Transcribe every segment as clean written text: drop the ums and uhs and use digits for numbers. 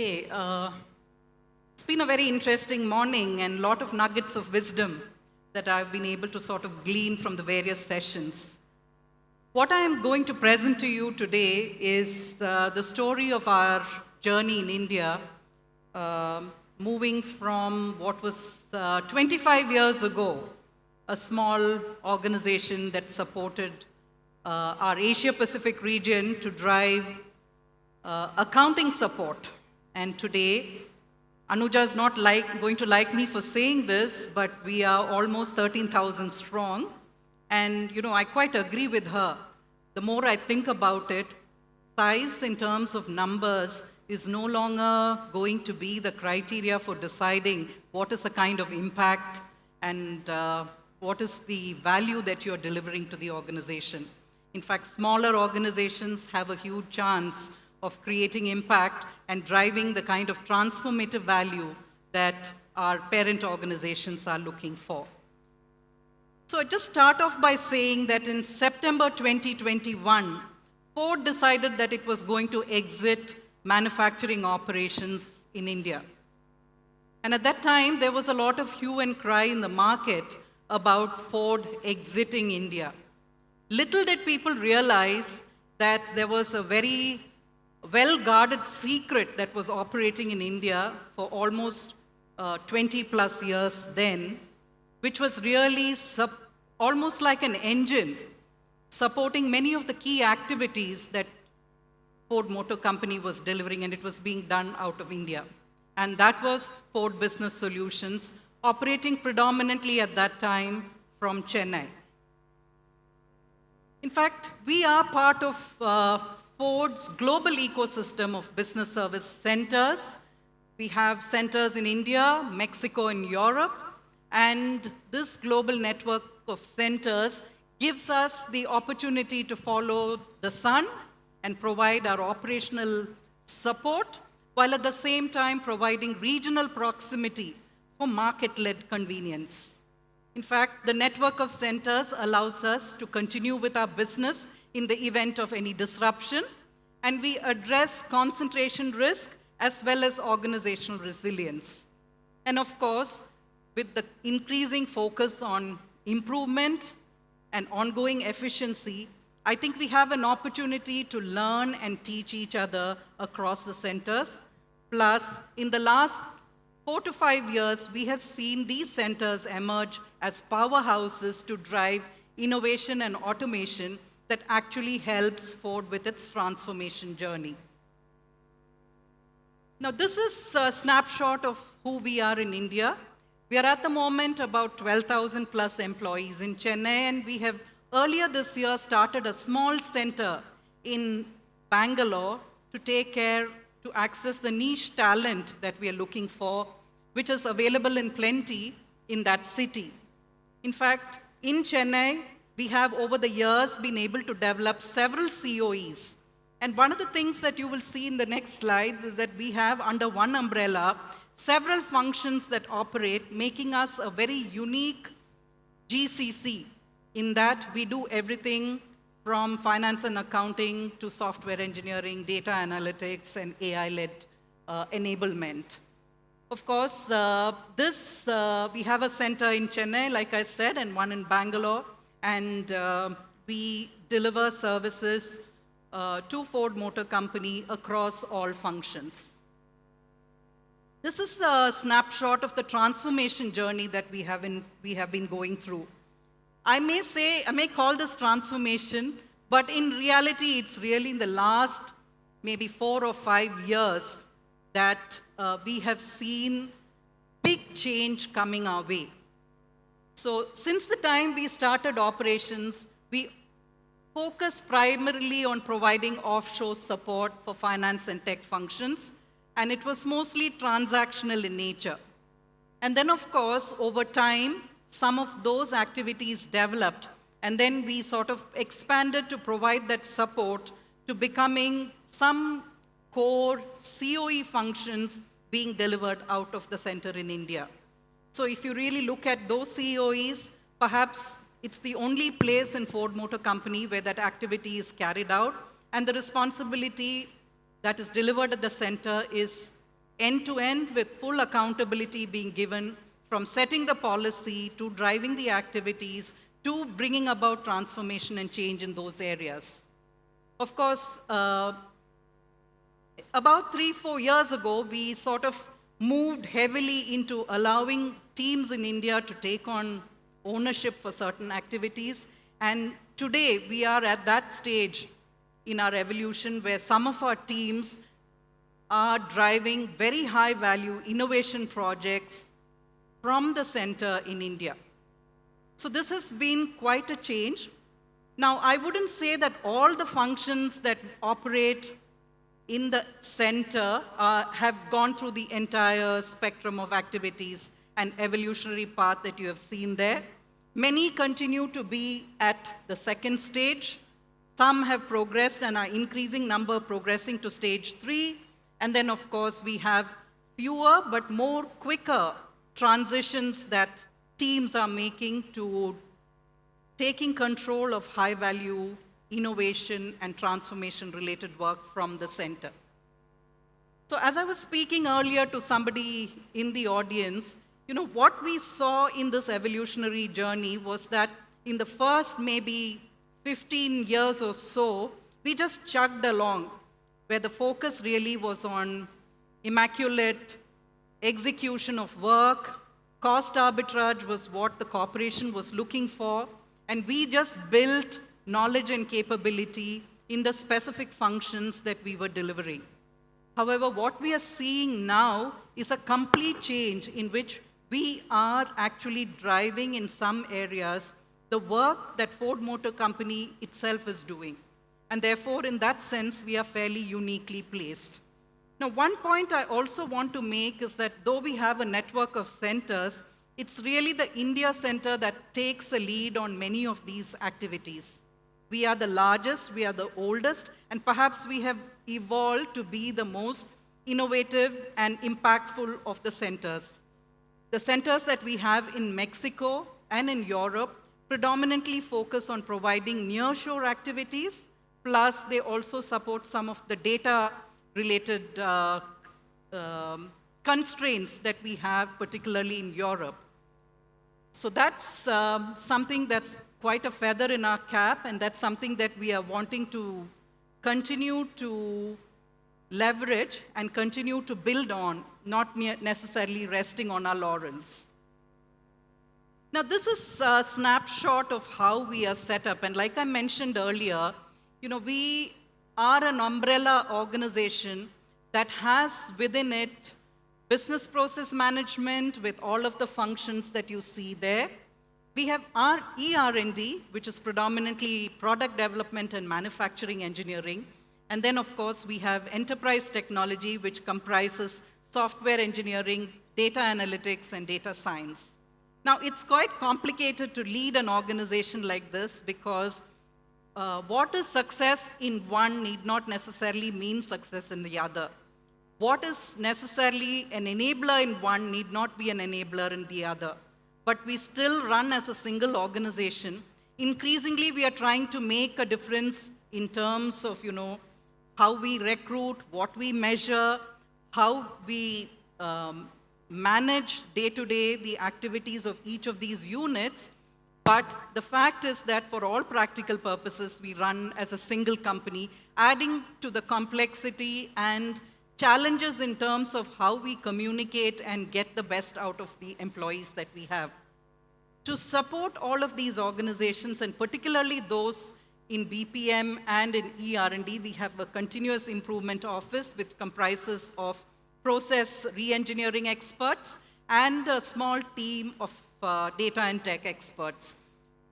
Okay, it's been a very interesting morning and a lot of nuggets of wisdom that I've been able to sort of glean from the various sessions. What I am going to present to you today is the story of our journey in India, moving from what was 25 years ago, a small organization that supported our Asia Pacific region to drive accounting support. And today, Anuja is not going to like me for saying this, but we are almost 13,000 strong. And I quite agree with her. The more I think about it, size in terms of numbers is no longer going to be the criteria for deciding what is the kind of impact and what is the value that you're delivering to the organization. In fact, smaller organizations have a huge chance of creating impact and driving the kind of transformative value that our parent organizations are looking for. So I just start off by saying that in September 2021, Ford decided that it was going to exit manufacturing operations in India. And at that time, there was a lot of hue and cry in the market about Ford exiting India. Little did people realize that there was a very well-guarded secret that was operating in India for almost 20 plus years then, which was really almost like an engine supporting many of the key activities that Ford Motor Company was delivering, and it was being done out of India. And that was Ford Business Solutions, operating predominantly at that time from Chennai. In fact, we are part of Ford's global ecosystem of business service centers. We have centers in India, Mexico, and Europe. And this global network of centers gives us the opportunity to follow the sun and provide our operational support, while at the same time providing regional proximity for market-led convenience. In fact, the network of centers allows us to continue with our business in the event of any disruption, and we address concentration risk as well as organizational resilience. And of course, with the increasing focus on improvement and ongoing efficiency, I think we have an opportunity to learn and teach each other across the centers. Plus, in the last 4 to 5 years, we have seen these centers emerge as powerhouses to drive innovation and automation that actually helps Ford with its transformation journey. Now, this is a snapshot of who we are in India. We are at the moment about 12,000 plus employees in Chennai, and we have earlier this year started a small center in Bangalore to access the niche talent that we are looking for, which is available in plenty in that city. In fact, in Chennai, we have over the years been able to develop several COEs. And one of the things that you will see in the next slides is that we have under one umbrella several functions that operate, making us a very unique GCC in that we do everything from finance and accounting to software engineering, data analytics, and AI-led enablement. Of course, we have a center in Chennai, like I said, and one in Bangalore, and we deliver services to Ford Motor Company across all functions. This is a snapshot of the transformation journey that we have been going through. I may call this transformation, but in reality, it's really in the last maybe 4 or 5 years that we have seen big change coming our way. So since the time we started operations, we focused primarily on providing offshore support for finance and tech functions, and it was mostly transactional in nature. And then, of course, over time, some of those activities developed, and then we sort of expanded to provide that support to becoming some core COE functions being delivered out of the center in India. So if you really look at those COEs, perhaps it's the only place in Ford Motor Company where that activity is carried out, and the responsibility that is delivered at the center is end-to-end with full accountability being given from setting the policy to driving the activities to bringing about transformation and change in those areas. Of course, about 3-4 years ago, we sort of moved heavily into allowing teams in India to take on ownership for certain activities. And today, we are at that stage in our evolution where some of our teams are driving very high-value innovation projects from the center in India. So this has been quite a change. Now, I wouldn't say that all the functions that operate in the center have gone through the entire spectrum of activities and evolutionary path that you have seen there. Many continue to be at the second stage. Some have progressed and are increasing number progressing to stage 3. And then, of course, we have fewer but more quicker transitions that teams are making to taking control of high-value innovation and transformation-related work from the center. So as I was speaking earlier to somebody in the audience, what we saw in this evolutionary journey was that in the first maybe 15 years or so, we just chugged along, where the focus really was on immaculate execution of work. Cost arbitrage was what the corporation was looking for, and we just built knowledge and capability in the specific functions that we were delivering. However, what we are seeing now is a complete change in which we are actually driving in some areas the work that Ford Motor Company itself is doing. And therefore, in that sense, we are fairly uniquely placed. Now, one point I also want to make is that though we have a network of centers, it's really the India Center that takes the lead on many of these activities. We are the largest, we are the oldest, and perhaps we have evolved to be the most innovative and impactful of the centers. The centers that we have in Mexico and in Europe predominantly focus on providing nearshore activities, plus they also support some of the data-related constraints that we have, particularly in Europe. So that's something that's quite a feather in our cap, and that's something that we are wanting to continue to leverage and continue to build on, not necessarily resting on our laurels. Now, this is a snapshot of how we are set up, and like I mentioned earlier, we are an umbrella organization that has within it business process management with all of the functions that you see there. We have our ER&D, which is predominantly product development and manufacturing engineering. And then, of course, we have enterprise technology, which comprises software engineering, data analytics, and data science. Now, it's quite complicated to lead an organization like this because what is success in one need not necessarily mean success in the other. What is necessarily an enabler in one need not be an enabler in the other. But we still run as a single organization. Increasingly, we are trying to make a difference in terms of, how we recruit, what we measure, how we manage day-to-day the activities of each of these units. But the fact is that for all practical purposes, we run as a single company, adding to the complexity and challenges in terms of how we communicate and get the best out of the employees that we have. To support all of these organizations, and particularly those in BPM and in ER&D, we have a continuous improvement office which comprises of process re-engineering experts and a small team of data and tech experts.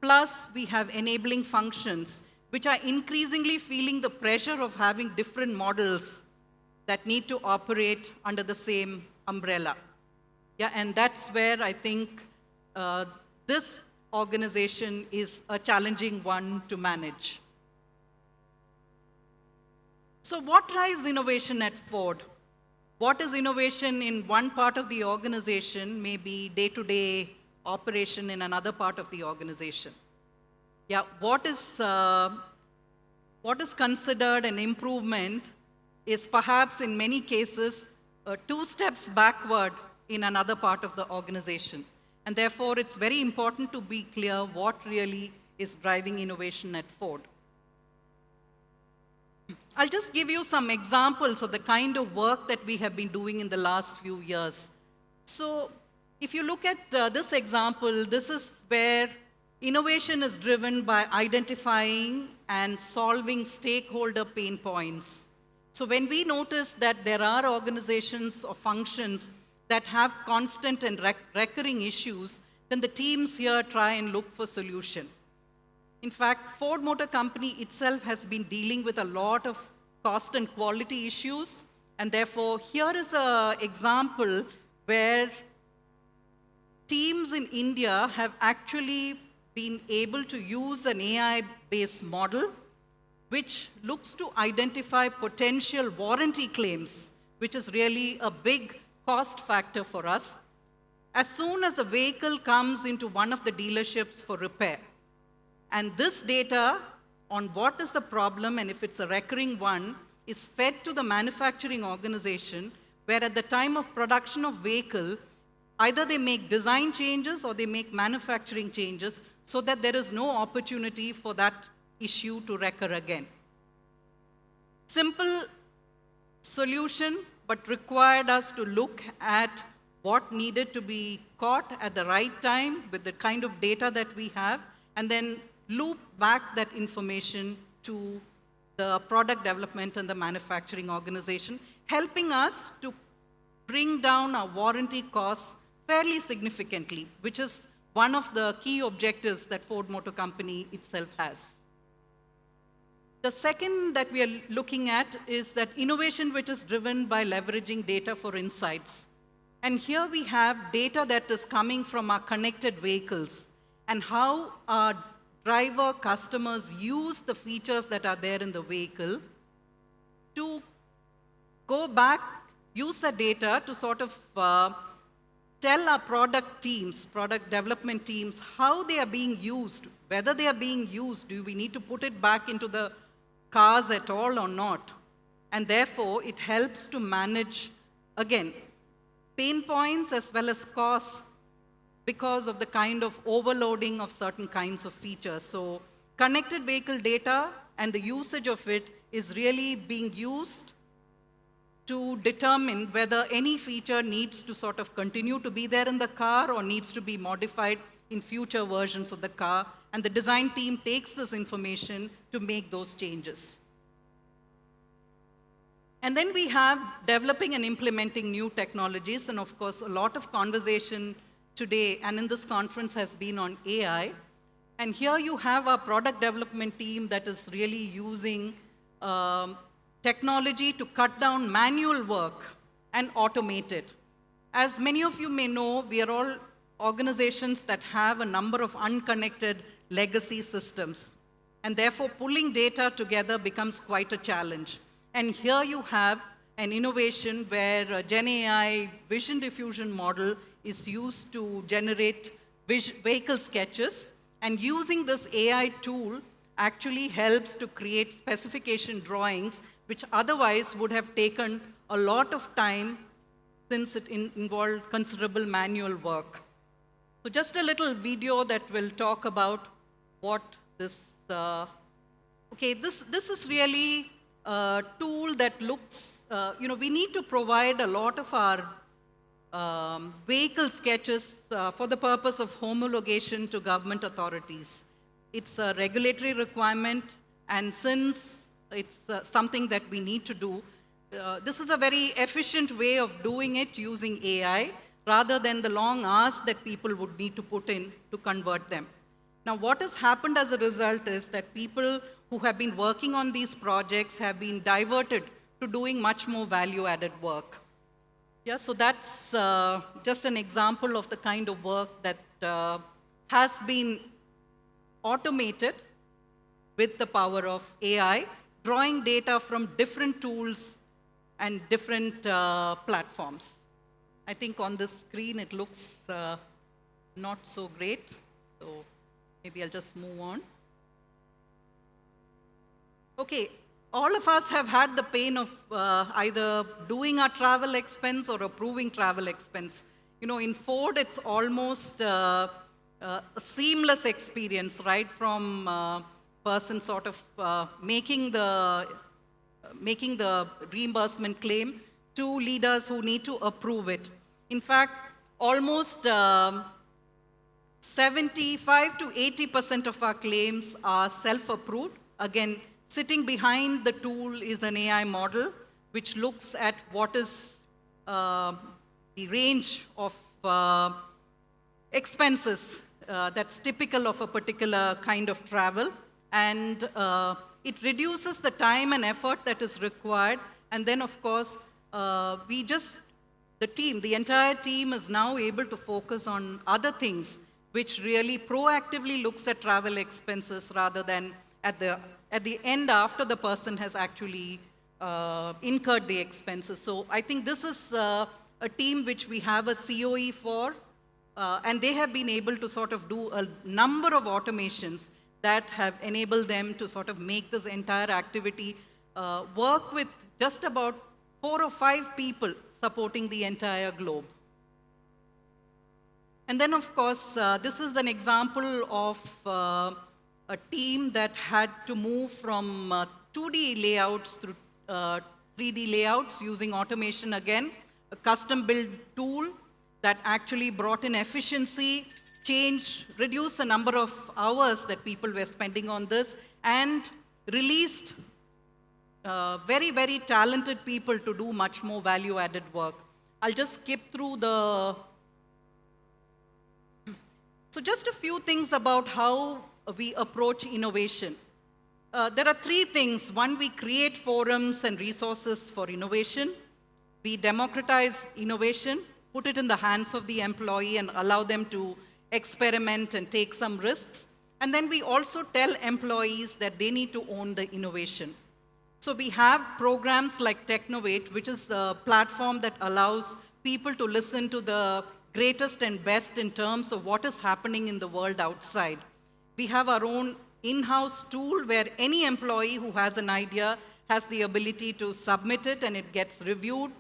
Plus, we have enabling functions which are increasingly feeling the pressure of having different models that need to operate under the same umbrella. Yeah, and that's where I think this organization is a challenging one to manage. So what drives innovation at Ford? What is innovation in one part of the organization may be day-to-day operation in another part of the organization. Yeah, what is considered an improvement is perhaps in many cases two steps backward in another part of the organization. And therefore, it's very important to be clear what really is driving innovation at Ford. I'll just give you some examples of the kind of work that we have been doing in the last few years. So if you look at this example, this is where innovation is driven by identifying and solving stakeholder pain points. So when we notice that there are organizations or functions that have constant and recurring issues, then the teams here try and look for solution. In fact, Ford Motor Company itself has been dealing with a lot of cost and quality issues, and therefore here is an example where teams in India have actually been able to use an AI-based model which looks to identify potential warranty claims, which is really a big cost factor for us, as soon as the vehicle comes into one of the dealerships for repair. And this data on what is the problem and if it's a recurring one is fed to the manufacturing organization, where at the time of production of vehicle, either they make design changes or they make manufacturing changes so that there is no opportunity for that issue to recur again. Simple solution, but required us to look at what needed to be caught at the right time with the kind of data that we have, and then loop back that information to the product development and the manufacturing organization, helping us to bring down our warranty costs fairly significantly, which is one of the key objectives that Ford Motor Company itself has. The second that we are looking at is that innovation which is driven by leveraging data for insights. And here we have data that is coming from our connected vehicles and how our driver customers use the features that are there in the vehicle to go back, use the data to sort of tell our product teams, product development teams, how they are being used, whether they are being used, do we need to put it back into the cars at all or not? And therefore, it helps to manage, again, pain points as well as costs because of the kind of overloading of certain kinds of features. So connected vehicle data and the usage of it is really being used to determine whether any feature needs to sort of continue to be there in the car or needs to be modified in future versions of the car. And the design team takes this information to make those changes. And then we have developing and implementing new technologies. And of course, a lot of conversation today and in this conference has been on AI. And here you have our product development team that is really using technology to cut down manual work and automate it. As many of you may know, we are all organizations that have a number of unconnected legacy systems. And therefore, pulling data together becomes quite a challenge. And here you have an innovation where a Gen AI vision diffusion model is used to generate vehicle sketches. And using this AI tool actually helps to create specification drawings, which otherwise would have taken a lot of time since it involved considerable manual work. So just a little video that will talk about what this, this is really a tool that looks, we need to provide a lot of our vehicle sketches for the purpose of homologation to government authorities. It's a regulatory requirement, and since it's something that we need to do, this is a very efficient way of doing it using AI, rather than the long hours that people would need to put in to convert them. Now, what has happened as a result is that people who have been working on these projects have been diverted to doing much more value-added work. Yeah, so that's just an example of the kind of work that has been automated with the power of AI, drawing data from different tools and different platforms. I think on this screen it looks not so great, so maybe I'll just move on. Okay, all of us have had the pain of either doing our travel expense or approving travel expense. You know, in Ford, it's almost a seamless experience, right from person sort of making the reimbursement claim to leaders who need to approve it. In fact, almost 75 to 80% of our claims are self-approved. Again, sitting behind the tool is an AI model which looks at what is the range of expenses that's typical of a particular kind of travel. And it reduces the time and effort that is required. And then, of course, the entire team is now able to focus on other things, which really proactively looks at travel expenses rather than at the end after the person has actually incurred the expenses. So I think this is a team which we have a COE for, and they have been able to sort of do a number of automations that have enabled them to sort of make this entire activity work with just about 4 or 5 people supporting the entire globe. And then, of course, this is an example of a team that had to move from 2D layouts through 3D layouts using automation again, a custom-built tool that actually brought in efficiency, reduced the number of hours that people were spending on this, and released very, very talented people to do much more value-added work. I'll just skip through So just a few things about how we approach innovation. There are 3 things. One, we create forums and resources for innovation. We democratize innovation, put it in the hands of the employee and allow them to experiment and take some risks. And then we also tell employees that they need to own the innovation. So we have programs like Technovate, which is the platform that allows people to listen to the greatest and best in terms of what is happening in the world outside. We have our own in-house tool where any employee who has an idea has the ability to submit it and it gets reviewed.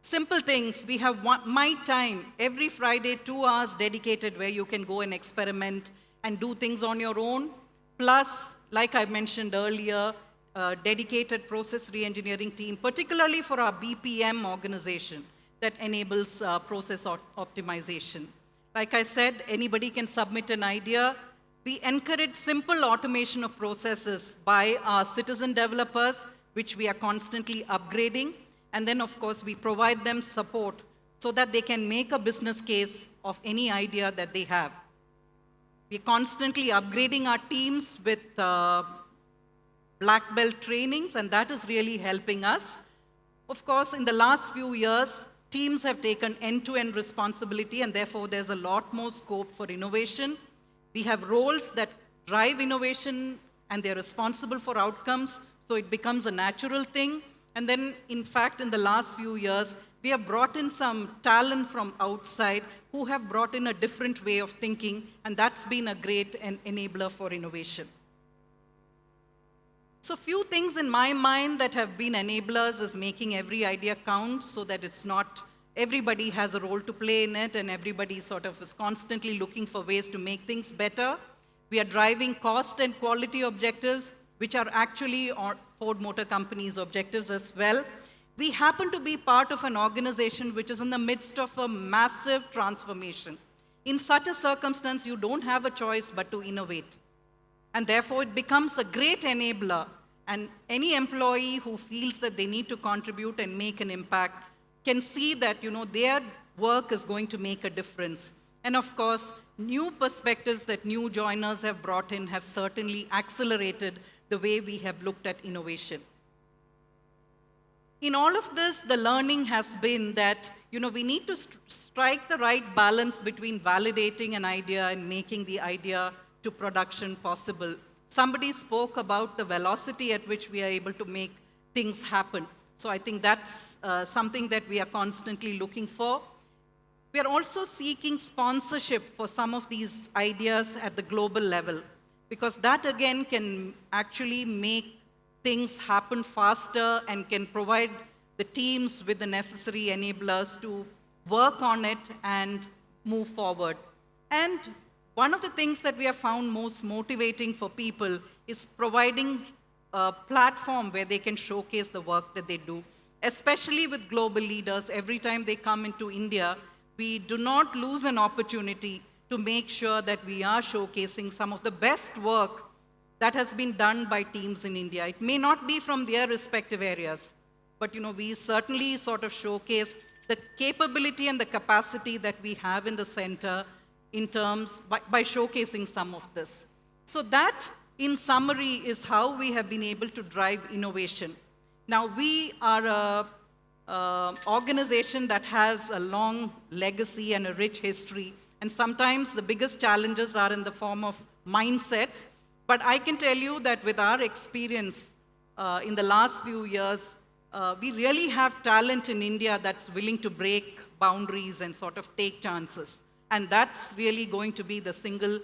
Simple things, we have My Time, every Friday, 2 hours dedicated where you can go and experiment and do things on your own. Plus, like I mentioned earlier, a dedicated process reengineering team, particularly for our BPM organization that enables process optimization. Like I said, anybody can submit an idea. We encourage simple automation of processes by our citizen developers, which we are constantly upgrading. And then, of course, we provide them support so that they can make a business case of any idea that they have. We're constantly upgrading our teams with black belt trainings, and that is really helping us. Of course, in the last few years, teams have taken end-to-end responsibility, and therefore there's a lot more scope for innovation. We have roles that drive innovation, and they're responsible for outcomes, so it becomes a natural thing. And then, in fact, in the last few years, we have brought in some talent from outside who have brought in a different way of thinking, and that's been a great enabler for innovation. So few things in my mind that have been enablers is making every idea count so that it's not everybody has a role to play in it and everybody sort of is constantly looking for ways to make things better. We are driving cost and quality objectives, which are actually Ford Motor Company's objectives as well. We happen to be part of an organization which is in the midst of a massive transformation. In such a circumstance, you don't have a choice but to innovate. And therefore, it becomes a great enabler. And any employee who feels that they need to contribute and make an impact can see that their work is going to make a difference. And of course, new perspectives that new joiners have brought in have certainly accelerated the way we have looked at innovation. In all of this, the learning has been that we need to strike the right balance between validating an idea and making the idea to production possible. Somebody spoke about the velocity at which we are able to make things happen. So I think that's something that we are constantly looking for. We are also seeking sponsorship for some of these ideas at the global level, because that again can actually make things happen faster and can provide the teams with the necessary enablers to work on it and move forward. And one of the things that we have found most motivating for people is providing a platform where they can showcase the work that they do, especially with global leaders. Every time they come into India, we do not lose an opportunity to make sure that we are showcasing some of the best work that has been done by teams in India. It may not be from their respective areas, but we certainly sort of showcase the capability and the capacity that we have in the center in terms, by showcasing some of this. So that, in summary, is how we have been able to drive innovation. Now, we are an organization that has a long legacy and a rich history, and sometimes the biggest challenges are in the form of mindsets. But I can tell you that with our experience in the last few years, we really have talent in India that's willing to break boundaries and sort of take chances. And that's really going to be the single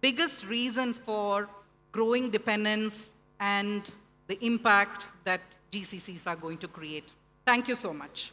biggest reason for growing dependence and the impact that GCCs are going to create. Thank you so much.